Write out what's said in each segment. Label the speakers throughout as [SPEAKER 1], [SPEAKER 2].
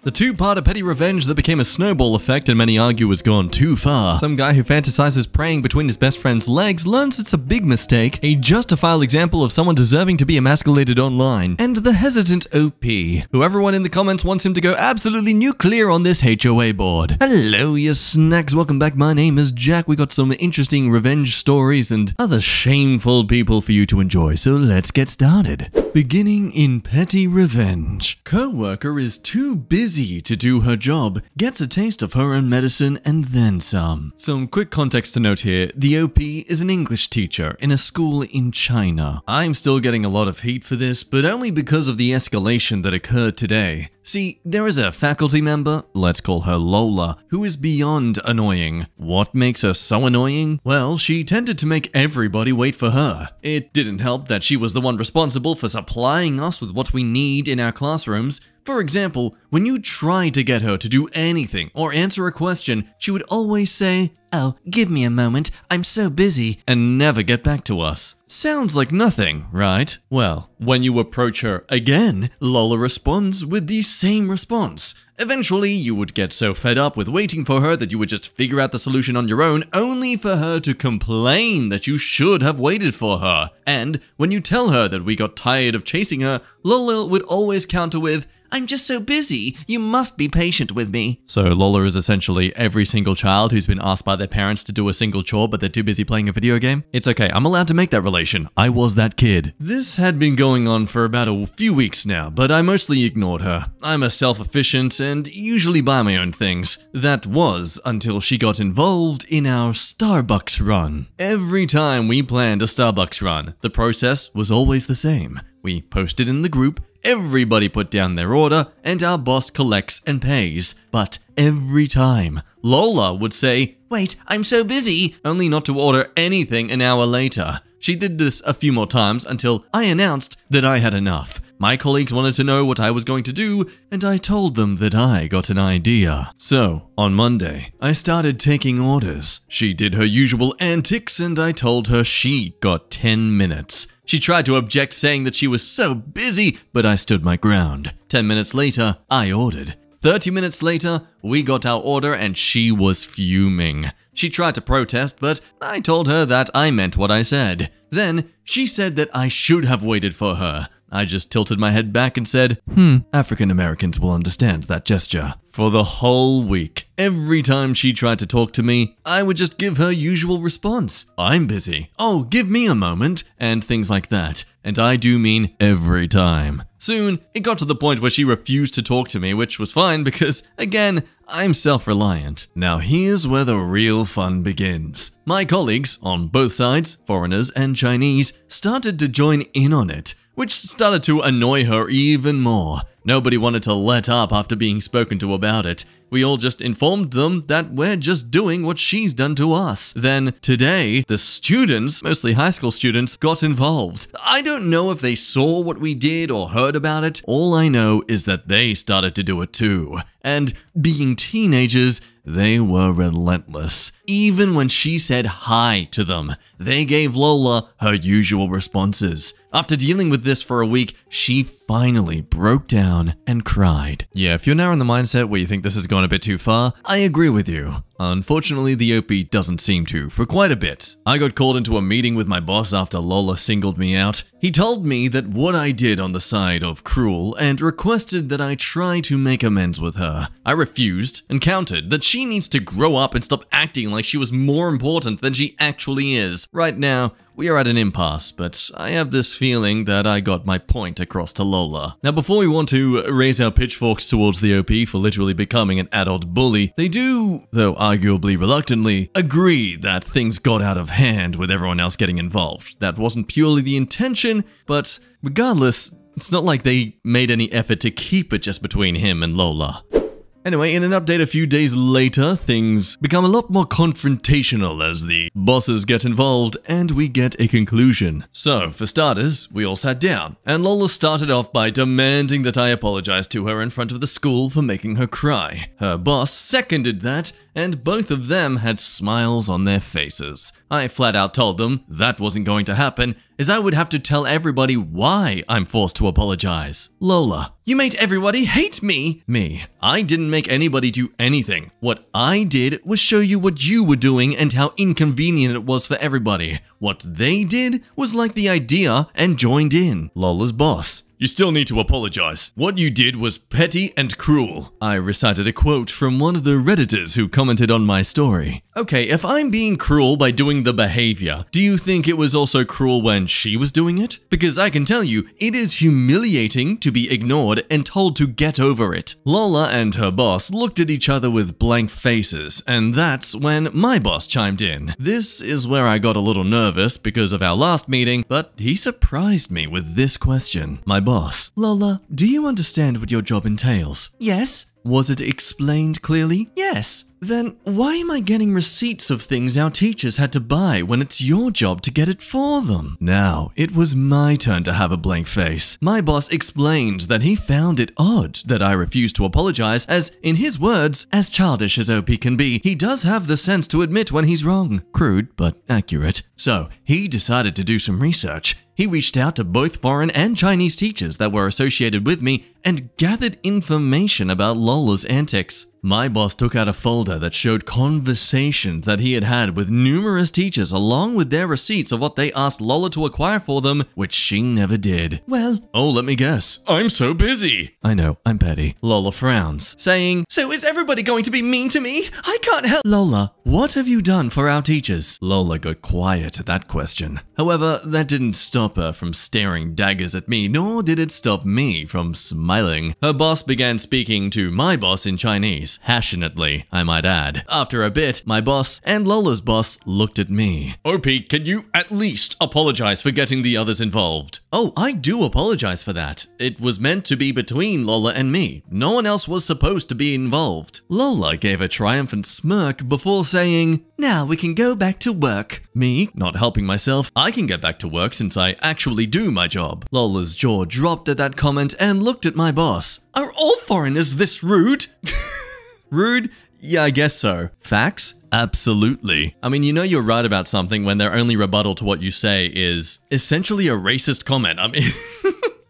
[SPEAKER 1] The two-parter petty revenge that became a snowball effect and many argue has gone too far. Some guy who fantasizes praying between his best friend's legs learns it's a big mistake, a justifiable example of someone deserving to be emasculated online, and the hesitant OP, who everyone in the comments wants him to go absolutely nuclear on this HOA board. Hello, you snacks, welcome back, my name is Jack. We got some interesting revenge stories and other shameful people for you to enjoy, so let's get started. Beginning in petty revenge. Co-worker is too busy to do her job, gets a taste of her own medicine and then some. Some quick context to note here, the OP is an English teacher in a school in China. I'm still getting a lot of heat for this, but only because of the escalation that occurred today. See, there is a faculty member, let's call her Lola, who is beyond annoying. What makes her so annoying? Well, she tended to make everybody wait for her. It didn't help that she was the one responsible for supplying us with what we need in our classrooms. For example, when you try to get her to do anything or answer a question, she would always say, "Oh, give me a moment, I'm so busy," and never get back to us. Sounds like nothing, right? Well, when you approach her again, Lola responds with the same response. Eventually, you would get so fed up with waiting for her that you would just figure out the solution on your own, only for her to complain that you should have waited for her. And when you tell her that we got tired of chasing her, Lola would always counter with, "I'm just so busy, you must be patient with me." So Lola is essentially every single child who's been asked by their parents to do a single chore but they're too busy playing a video game. It's okay, I'm allowed to make that relation. I was that kid. This had been going on for about a few weeks now, but I mostly ignored her. I'm a self-efficient and usually buy my own things. That was until she got involved in our Starbucks run. Every time we planned a Starbucks run, the process was always the same. We posted in the group, everybody put down their order, and our boss collects and pays. But every time, Lola would say, "Wait, I'm so busy," only not to order anything an hour later. She did this a few more times until I announced that I had enough. My colleagues wanted to know what I was going to do, and I told them that I got an idea. So, on Monday, I started taking orders. She did her usual antics, and I told her she got 10 minutes. She tried to object, saying that she was so busy, but I stood my ground. 10 minutes later, I ordered. 30 minutes later, we got our order and she was fuming. She tried to protest, but I told her that I meant what I said. Then, she said that I should have waited for her. I just tilted my head back and said, African Americans will understand that gesture. For the whole week, every time she tried to talk to me, I would just give her usual response. "I'm busy. Oh, give me a moment," and things like that. And I do mean every time. Soon, it got to the point where she refused to talk to me, which was fine because, again, I'm self-reliant. Now here's where the real fun begins. My colleagues, on both sides, foreigners and Chinese, started to join in on it, which started to annoy her even more. Nobody wanted to let up after being spoken to about it. We all just informed them that we're just doing what she's done to us. Then, today, the students, mostly high school students, got involved. I don't know if they saw what we did or heard about it. All I know is that they started to do it too. And being teenagers, they were relentless. Even when she said hi to them, they gave Lola her usual responses. After dealing with this for a week, she finally broke down and cried. Yeah, if you're now in the mindset where you think this has gone a bit too far, I agree with you. Unfortunately, the OP doesn't seem to, for quite a bit. I got called into a meeting with my boss after Lola singled me out. He told me that what I did on the side of cruel and requested that I try to make amends with her. I refused and countered that she needs to grow up and stop acting like she was more important than she actually is. Right now, we are at an impasse, but I have this feeling that I got my point across to Lola. Now, before we want to raise our pitchforks towards the OP for literally becoming an adult bully, they do, though arguably reluctantly, agree that things got out of hand with everyone else getting involved. That wasn't purely the intention, but regardless, it's not like they made any effort to keep it just between him and Lola. Anyway, in an update a few days later, things become a lot more confrontational as the bosses get involved and we get a conclusion. So, for starters, we all sat down, and Lola started off by demanding that I apologize to her in front of the school for making her cry. Her boss seconded that, and both of them had smiles on their faces. I flat out told them that wasn't going to happen, is I would have to tell everybody why I'm forced to apologize. Lola, you made everybody hate me. Me, I didn't make anybody do anything. What I did was show you what you were doing and how inconvenient it was for everybody. What they did was like the idea and joined in. Lola's boss. You still need to apologize. What you did was petty and cruel. I recited a quote from one of the Redditors who commented on my story. Okay, if I'm being cruel by doing the behavior, do you think it was also cruel when she was doing it? Because I can tell you, it is humiliating to be ignored and told to get over it. Lola and her boss looked at each other with blank faces, and that's when my boss chimed in. This is where I got a little nervous because of our last meeting, but he surprised me with this question. My boss, Lola, do you understand what your job entails? Yes. Was it explained clearly? Yes. Then why am I getting receipts of things our teachers had to buy when it's your job to get it for them? Now, it was my turn to have a blank face. My boss explained that he found it odd that I refused to apologize as, in his words, as childish as OP can be, he does have the sense to admit when he's wrong. Crude, but accurate. So, he decided to do some research. He reached out to both foreign and Chinese teachers that were associated with me and gathered information about Lola's antics. My boss took out a folder that showed conversations that he had had with numerous teachers along with their receipts of what they asked Lola to acquire for them, which she never did. Well, oh, let me guess. I'm so busy. I know, I'm petty. Lola frowns, saying, so is everybody going to be mean to me? I can't help. Lola, what have you done for our teachers? Lola got quiet at that question. However, that didn't stop her from staring daggers at me, nor did it stop me from smiling. Her boss began speaking to my boss in Chinese. Passionately, I might add. After a bit, my boss and Lola's boss looked at me. OP, can you at least apologize for getting the others involved? Oh, I do apologize for that. It was meant to be between Lola and me. No one else was supposed to be involved. Lola gave a triumphant smirk before saying, now we can go back to work. Me, not helping myself, I can get back to work since I actually do my job. Lola's jaw dropped at that comment and looked at my boss. Are all foreigners this rude? Rude? Yeah, I guess so. Facts? Absolutely. I mean, you know you're right about something when their only rebuttal to what you say is essentially a racist comment. I mean...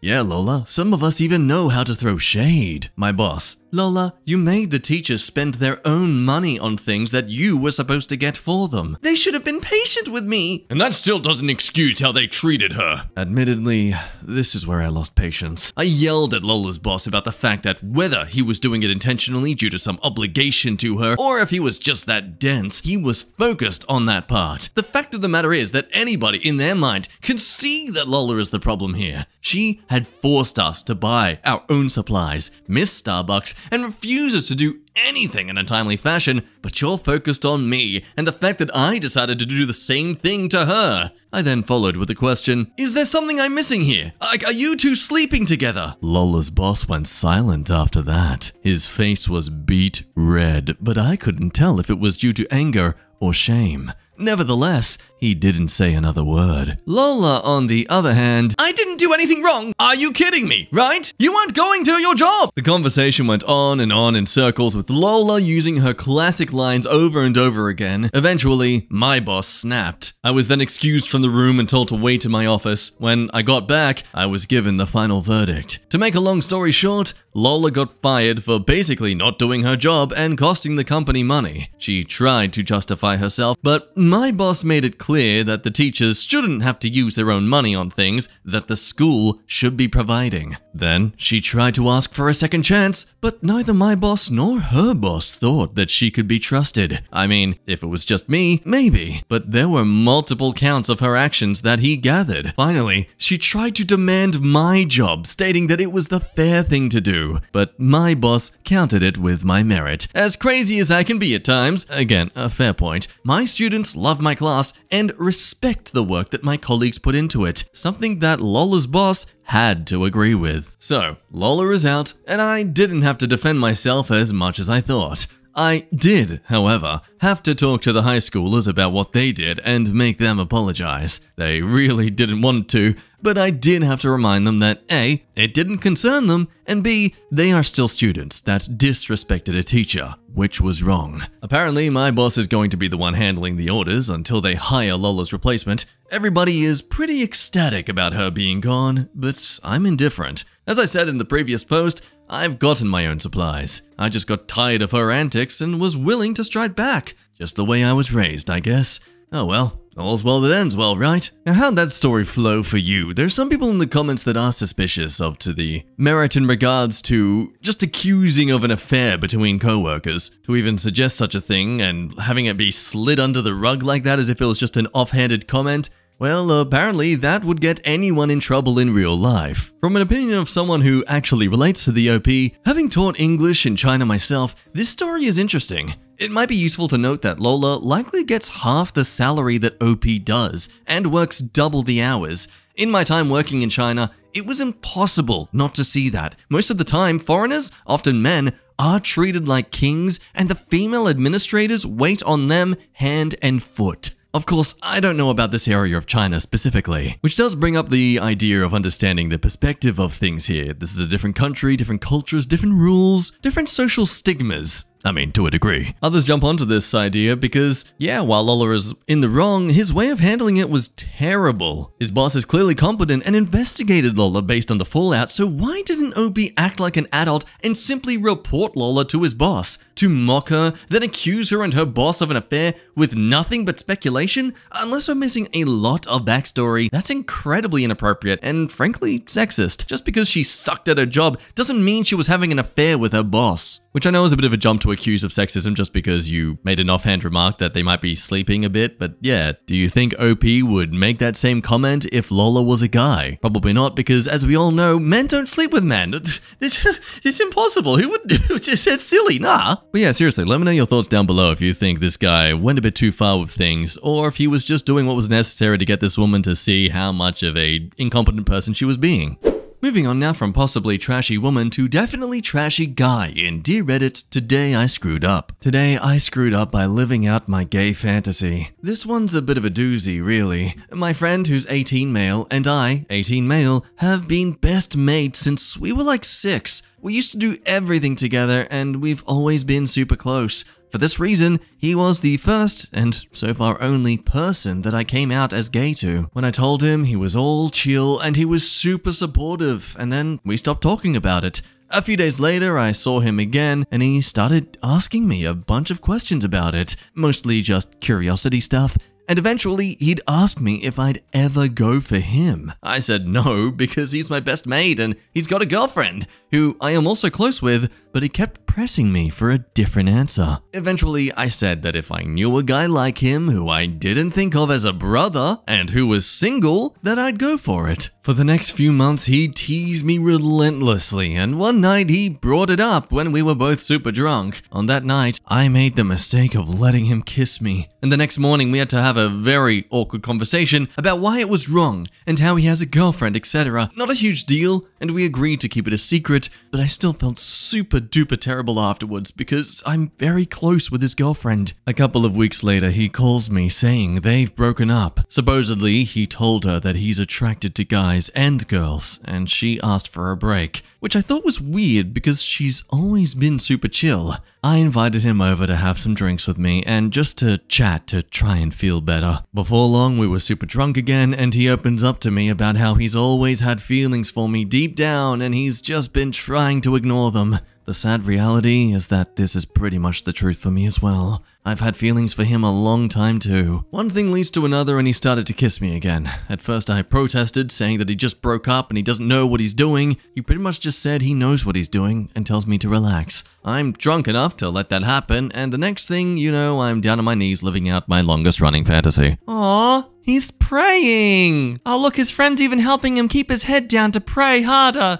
[SPEAKER 1] Yeah, Lola, some of us even know how to throw shade. My boss. Lola, you made the teachers spend their own money on things that you were supposed to get for them. They should have been patient with me. And that still doesn't excuse how they treated her. Admittedly, this is where I lost patience. I yelled at Lola's boss about the fact that whether he was doing it intentionally due to some obligation to her, or if he was just that dense, he was focused on that part. The fact of the matter is that anybody in their mind can see that Lola is the problem here. She had forced us to buy our own supplies, miss Starbucks, and refuses to do anything in a timely fashion, but you're focused on me and the fact that I decided to do the same thing to her. I then followed with the question, is there something I'm missing here? Like, are you two sleeping together? Lola's boss went silent after that. His face was beet red, but I couldn't tell if it was due to anger or shame. Nevertheless, he didn't say another word. Lola, on the other hand, I didn't do anything wrong. Are you kidding me, right? You weren't going to your job. The conversation went on in circles with Lola using her classic lines over and over again. Eventually, my boss snapped. I was then excused from the room and told to wait in my office. When I got back, I was given the final verdict. To make a long story short, Lola got fired for basically not doing her job and costing the company money. She tried to justify herself, but my boss made it clear that the teachers shouldn't have to use their own money on things that the school should be providing. Then she tried to ask for a second chance, but neither my boss nor her boss thought that she could be trusted. I mean, if it was just me, maybe, but there were multiple counts of her actions that he gathered. Finally, she tried to demand my job, stating that it was the fair thing to do, but my boss countered it with my merit. As crazy as I can be at times, again, a fair point, my students love my class and respect the work that my colleagues put into it, something that Lola's boss had to agree with. So, Lola is out, and I didn't have to defend myself as much as I thought. I did, however, have to talk to the high schoolers about what they did and make them apologize. They really didn't want to, but I did have to remind them that A, it didn't concern them, and B, they are still students that disrespected a teacher, which was wrong. Apparently, my boss is going to be the one handling the orders until they hire Lola's replacement, Everybody is pretty ecstatic about her being gone, but I'm indifferent. As I said in the previous post, I've gotten my own supplies. I just got tired of her antics and was willing to strike back. Just the way I was raised, I guess. Oh well, all's well that ends well, right? Now, how'd that story flow for you? There's some people in the comments that are suspicious of to the merit in regards to just accusing of an affair between co-workers. To even suggest such a thing and having it be slid under the rug like that as if it was just an offhanded comment. Well, apparently that would get anyone in trouble in real life. From an opinion of someone who actually relates to the OP, having taught English in China myself, this story is interesting. It might be useful to note that Lola likely gets half the salary that OP does, and works double the hours. In my time working in China, it was impossible not to see that. Most of the time, foreigners, often men, are treated like kings, and the female administrators wait on them hand and foot. Of course, I don't know about this area of China specifically, which does bring up the idea of understanding the perspective of things here. This is a different country, different cultures, different rules, different social stigmas. I mean, to a degree. Others jump onto this idea because, yeah, while Lola is in the wrong, his way of handling it was terrible. His boss is clearly competent and investigated Lola based on the fallout, so why didn't OP act like an adult and simply report Lola to his boss? To mock her, then accuse her and her boss of an affair with nothing but speculation? Unless we're missing a lot of backstory, that's incredibly inappropriate and frankly sexist. Just because she sucked at her job doesn't mean she was having an affair with her boss. Which I know is a bit of a jump to accuse of sexism just because you made an offhand remark that they might be sleeping a bit, but yeah, do you think OP would make that same comment if Lola was a guy? Probably not, because as we all know, men don't sleep with men. It's impossible. Who would? It's silly, nah. But yeah, seriously, let me know your thoughts down below if you think this guy went a bit too far with things, or if he was just doing what was necessary to get this woman to see how much of a incompetent person she was being. Moving on now from possibly trashy woman to definitely trashy guy in Dear Reddit, today I screwed up. Today I screwed up by living out my gay fantasy. This one's a bit of a doozy, really. My friend who's 18 male and I, 18 male, have been best mates since we were like 6. We used to do everything together and we've always been super close. For this reason, he was the first, and so far only, person that I came out as gay to. When I told him, he was all chill and he was super supportive, and then we stopped talking about it. A few days later, I saw him again, and he started asking me a bunch of questions about it, mostly just curiosity stuff. And eventually, he'd ask me if I'd ever go for him. I said no, because he's my best mate and he's got a girlfriend, who I am also close with, but he kept pressing me for a different answer. Eventually, I said that if I knew a guy like him who I didn't think of as a brother and who was single, that I'd go for it. For the next few months, he teased me relentlessly, and one night he brought it up when we were both super drunk. On that night, I made the mistake of letting him kiss me, and the next morning we had to have a very awkward conversation about why it was wrong and how he has a girlfriend, etc. Not a huge deal, and we agreed to keep it a secret, but I still felt super duper terrible afterwards because I'm very close with his girlfriend. A couple of weeks later, he calls me saying they've broken up. Supposedly, he told her that he's attracted to guys and girls, and she asked for a break, which I thought was weird because she's always been super chill. I invited him over to have some drinks with me and just to chat to try and feel better. Before long, we were super drunk again, and he opens up to me about how he's always had feelings for me deep down and he's just been trying to ignore them. The sad reality is that this is pretty much the truth for me as well. I've had feelings for him a long time too. One thing leads to another and he started to kiss me again. At first I protested, saying that he just broke up and he doesn't know what he's doing. He pretty much just said he knows what he's doing and tells me to relax. I'm drunk enough to let that happen, and the next thing you know, I'm down on my knees living out my longest running fantasy. Aww. He's praying! Oh look, his friend's even helping him keep his head down to pray harder.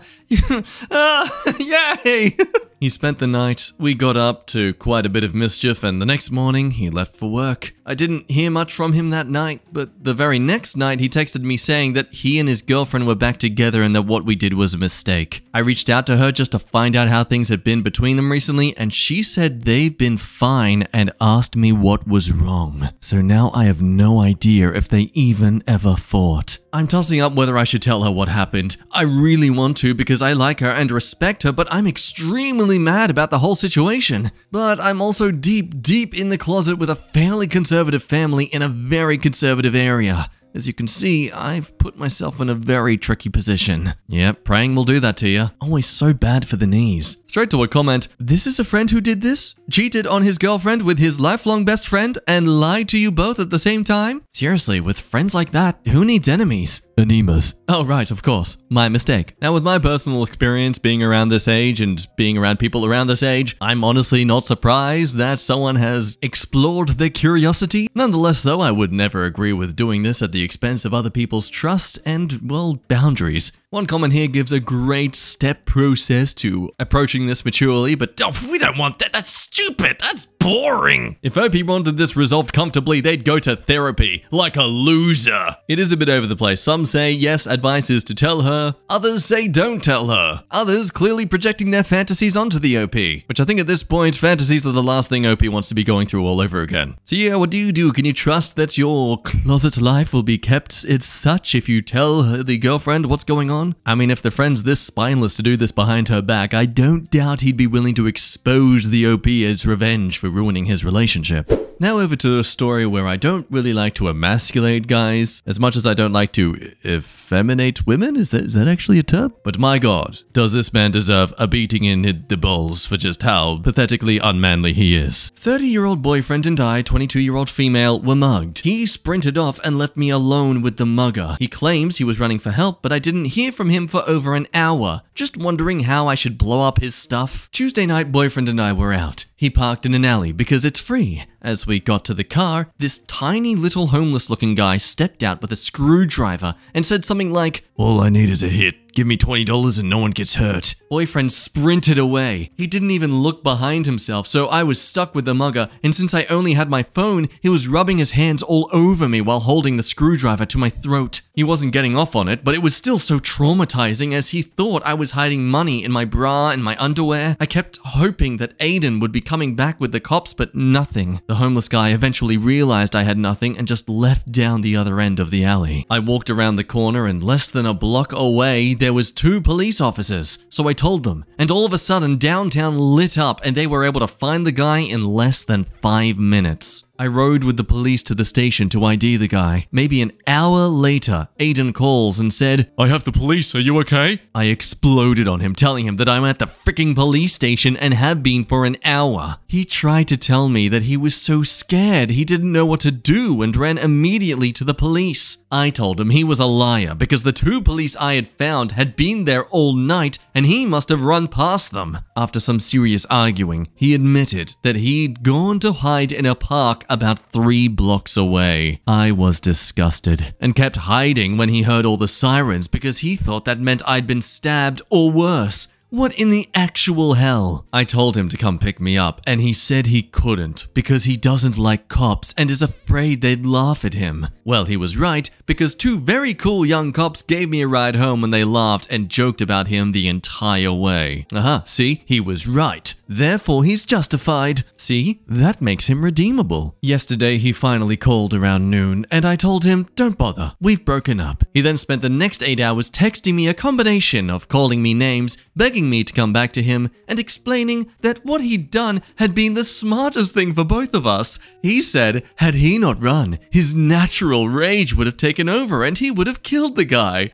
[SPEAKER 1] Yay! He spent the night, we got up to quite a bit of mischief, and the next morning he left for work. I didn't hear much from him that night, but the very next night he texted me saying that he and his girlfriend were back together and that what we did was a mistake. I reached out to her just to find out how things had been between them recently, and she said they've been fine and asked me what was wrong. So now I have no idea if they even ever fought. I'm tossing up whether I should tell her what happened. I really want to because I like her and respect her, but I'm extremely mad about the whole situation. But I'm also deep in the closet with a fairly conservative family in a very conservative area. As you can see, I've put myself in a very tricky position. Yep, praying will do that to you. Always so bad for the knees. Straight to a comment, this is a friend who did this? Cheated on his girlfriend with his lifelong best friend and lied to you both at the same time? Seriously, with friends like that, who needs enemies? Anemas. Oh right, of course. My mistake. Now with my personal experience being around this age and being around people around this age, I'm honestly not surprised that someone has explored their curiosity. Nonetheless though, I would never agree with doing this at the expense of other people's trust and, well, boundaries. One comment here gives a great step process to approaching this maturely, but we don't want that. That's stupid. That's boring. If OP wanted this resolved comfortably, they'd go to therapy, like a loser. It is a bit over the place. Some say, yes, advice is to tell her. Others say don't tell her. Others clearly projecting their fantasies onto the OP, which I think at this point, fantasies are the last thing OP wants to be going through all over again. So yeah, what do you do? Can you trust that your closet life will be kept as such if you tell the girlfriend what's going on? I mean, if the friend's this spineless to do this behind her back, I don't doubt he'd be willing to expose the OP as revenge for ruining his relationship. Now over to a story where I don't really like to emasculate guys, as much as I don't like to effeminate women. Is that actually a term? But my god, does this man deserve a beating in the balls for just how pathetically unmanly he is. 30-year-old boyfriend and I, 22-year-old female, were mugged. He sprinted off and left me alone with the mugger. He claims he was running for help, but I didn't hear from him for over an hour. Just wondering how I should blow up his stuff. Tuesday night, boyfriend and I were out. He parked in an alley because it's free. As we got to the car, this tiny little homeless looking guy stepped out with a screwdriver and said something like, "All I need is a hit. Give me $20 and no one gets hurt." Boyfriend sprinted away. He didn't even look behind himself, so I was stuck with the mugger, and since I only had my phone, he was rubbing his hands all over me while holding the screwdriver to my throat. He wasn't getting off on it, but it was still so traumatizing as he thought I was hiding money in my bra and my underwear. I kept hoping that Aiden would be coming back with the cops, but nothing. The homeless guy eventually realized I had nothing and just left down the other end of the alley. I walked around the corner and less than a block away, there was 2 police officers. So I told them, and all of a sudden downtown lit up and they were able to find the guy in less than 5 minutes. I rode with the police to the station to ID the guy. Maybe an hour later, Aiden calls and said, "I have the police, are you okay?" I exploded on him, telling him that I'm at the freaking police station and have been for an hour. He tried to tell me that he was so scared he didn't know what to do and ran immediately to the police. I told him he was a liar because the 2 police I had found had been there all night and he must have run past them. After some serious arguing, he admitted that he'd gone to hide in a park about 3 blocks away. I was disgusted and kept hiding when he heard all the sirens because he thought that meant I'd been stabbed or worse. What in the actual hell? I told him to come pick me up, and he said he couldn't because he doesn't like cops and is afraid they'd laugh at him. Well, he was right, because 2 very cool young cops gave me a ride home when they laughed and joked about him the entire way. See? He was right. Therefore, he's justified. See? That makes him redeemable. Yesterday, he finally called around noon, and I told him, don't bother, we've broken up. He then spent the next 8 hours texting me a combination of calling me names, begging me to come back to him, and explaining that what he'd done had been the smartest thing for both of us. He said, had he not run, his natural rage would have taken over and he would have killed the guy.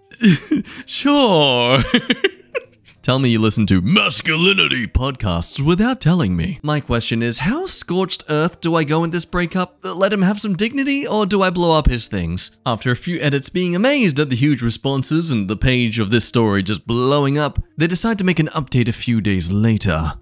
[SPEAKER 1] Sure. Tell me you listen to masculinity podcasts without telling me. My question is, how scorched earth do I go in this breakup? Let him have some dignity, or do I blow up his things? After a few edits being amazed at the huge responses and the page of this story just blowing up, they decide to make an update a few days later.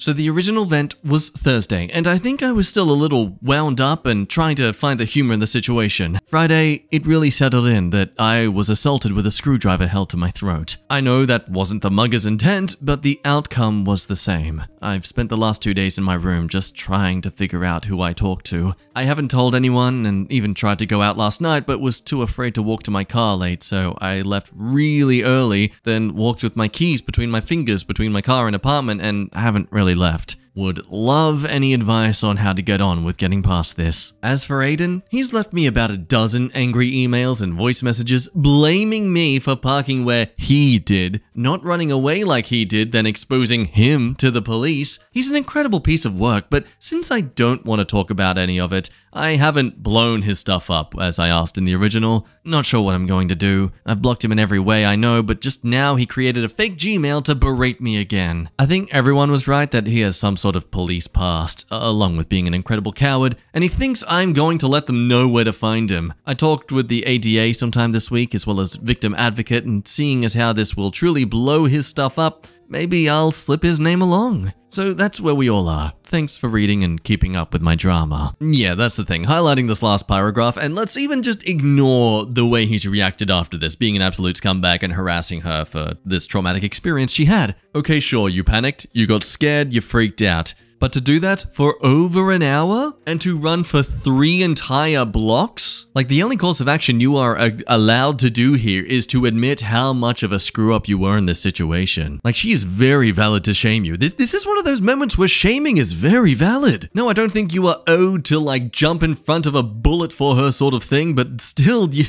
[SPEAKER 1] So the original vent was Thursday, and I think I was still a little wound up and trying to find the humor in the situation. Friday, it really settled in that I was assaulted with a screwdriver held to my throat. I know that wasn't the mugger's intent, but the outcome was the same. I've spent the last 2 days in my room just trying to figure out who I talked to. I haven't told anyone and even tried to go out last night, but was too afraid to walk to my car late, so I left really early, then walked with my keys between my fingers between my car and apartment and haven't really left. Would love any advice on how to get on with getting past this. As for Aiden, he's left me about a dozen angry emails and voice messages blaming me for parking where he did, not running away like he did, then exposing him to the police. He's an incredible piece of work, but since I don't want to talk about any of it, I haven't blown his stuff up as I asked in the original. Not sure what I'm going to do. I've blocked him in every way I know, but just now he created a fake Gmail to berate me again. I think everyone was right that he has some sort of police past, along with being an incredible coward, and he thinks I'm going to let them know where to find him. I talked with the ADA sometime this week, as well as victim advocate, and seeing as how this will truly blow his stuff up, maybe I'll slip his name along. So that's where we all are. Thanks for reading and keeping up with my drama. Yeah, that's the thing, highlighting this last paragraph, and let's even just ignore the way he's reacted after this, being an absolute scumbag and harassing her for this traumatic experience she had. Okay, sure, you panicked, you got scared, you freaked out. But to do that for over an hour and to run for 3 entire blocks? Like, the only course of action you are allowed to do here is to admit how much of a screw up you were in this situation. Like, she is very valid to shame you. This is one of those moments where shaming is very valid. No, I don't think you are owed to, like, jump in front of a bullet for her sort of thing, but still, you...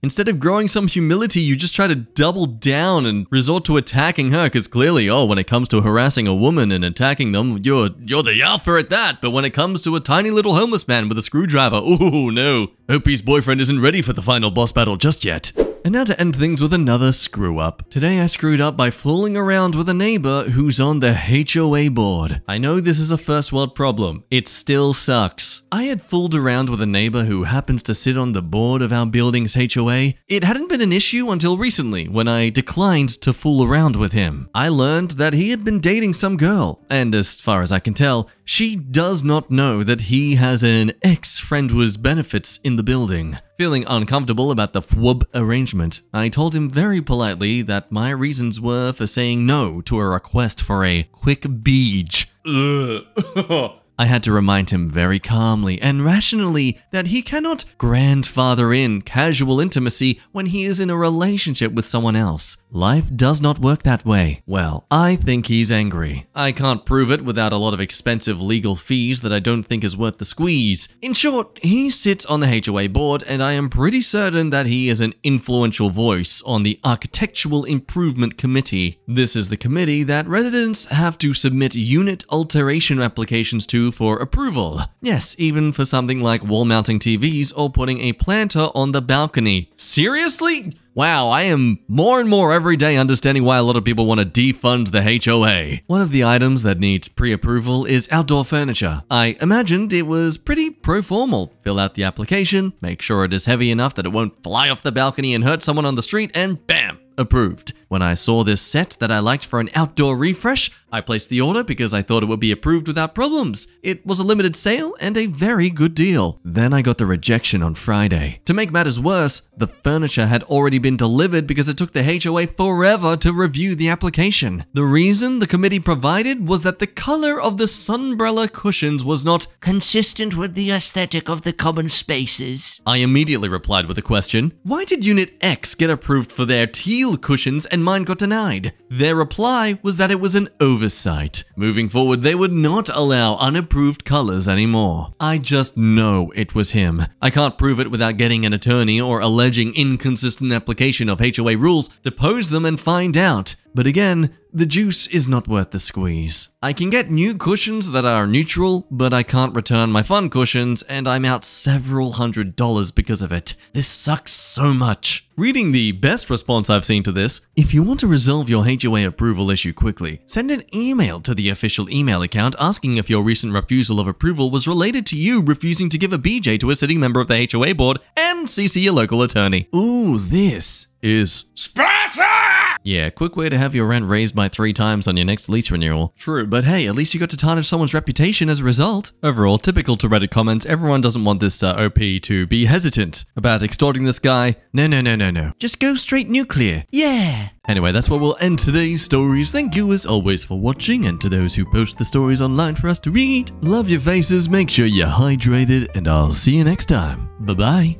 [SPEAKER 1] Instead of growing some humility, you just try to double down and resort to attacking her, because clearly, when it comes to harassing a woman and attacking them, you're the alpha at that. But when it comes to a tiny little homeless man with a screwdriver, ooh, no. Opie's boyfriend isn't ready for the final boss battle just yet. And now to end things with another screw up. Today I screwed up by fooling around with a neighbor who's on the HOA board. I know this is a first world problem. It still sucks. I had fooled around with a neighbor who happens to sit on the board of our building's HOA. It hadn't been an issue until recently when I declined to fool around with him. I learned that he had been dating some girl, and as far as I can tell, she does not know that he has an ex-friend with benefits in the building. Feeling uncomfortable about the FWUB arrangement, I told him very politely that my reasons were for saying no to a request for a quick beach. I had to remind him very calmly and rationally that he cannot grandfather in casual intimacy when he is in a relationship with someone else. Life does not work that way. Well, I think he's angry. I can't prove it without a lot of expensive legal fees that I don't think is worth the squeeze. In short, he sits on the HOA board, and I am pretty certain that he is an influential voice on the Architectural Improvement Committee. This is the committee that residents have to submit unit alteration applications to for approval. Yes, even for something like wall mounting TVs or putting a planter on the balcony. Seriously? Wow, I am more and more every day understanding why a lot of people want to defund the HOA. One of the items that needs pre-approval is outdoor furniture. I imagined it was pretty pro-formal. Fill out the application, make sure it is heavy enough that it won't fly off the balcony and hurt someone on the street, and bam! Approved. When I saw this set that I liked for an outdoor refresh, I placed the order because I thought it would be approved without problems. It was a limited sale and a very good deal. Then I got the rejection on Friday. To make matters worse, the furniture had already been delivered because it took the HOA forever to review the application. The reason the committee provided was that the color of the sunbrella cushions was not consistent with the aesthetic of the common spaces. I immediately replied with a question. Why did Unit X get approved for their teal cushions and mine got denied? Their reply was that it was an oversight. Moving forward, they would not allow unapproved colors anymore. I just know it was him. I can't prove it without getting an attorney or alleging inconsistent application of HOA rules, depose them and find out. But again, the juice is not worth the squeeze. I can get new cushions that are neutral, but I can't return my fun cushions, and I'm out several $100s because of it. This sucks so much. Reading the best response I've seen to this, if you want to resolve your HOA approval issue quickly, send an email to the official email account asking if your recent refusal of approval was related to you refusing to give a BJ to a sitting member of the HOA board, and CC your local attorney. Ooh, this is Sparta! Yeah, quick way to have your rent raised by 3 times on your next lease renewal. True, but hey, at least you got to tarnish someone's reputation as a result. Overall, typical to Reddit comments, everyone doesn't want this OP to be hesitant about extorting this guy. No. Just go straight nuclear. Yeah! Anyway, that's where we'll end today's stories. Thank you as always for watching, and to those who post the stories online for us to read. Love your faces, make sure you're hydrated, and I'll see you next time. Bye-bye.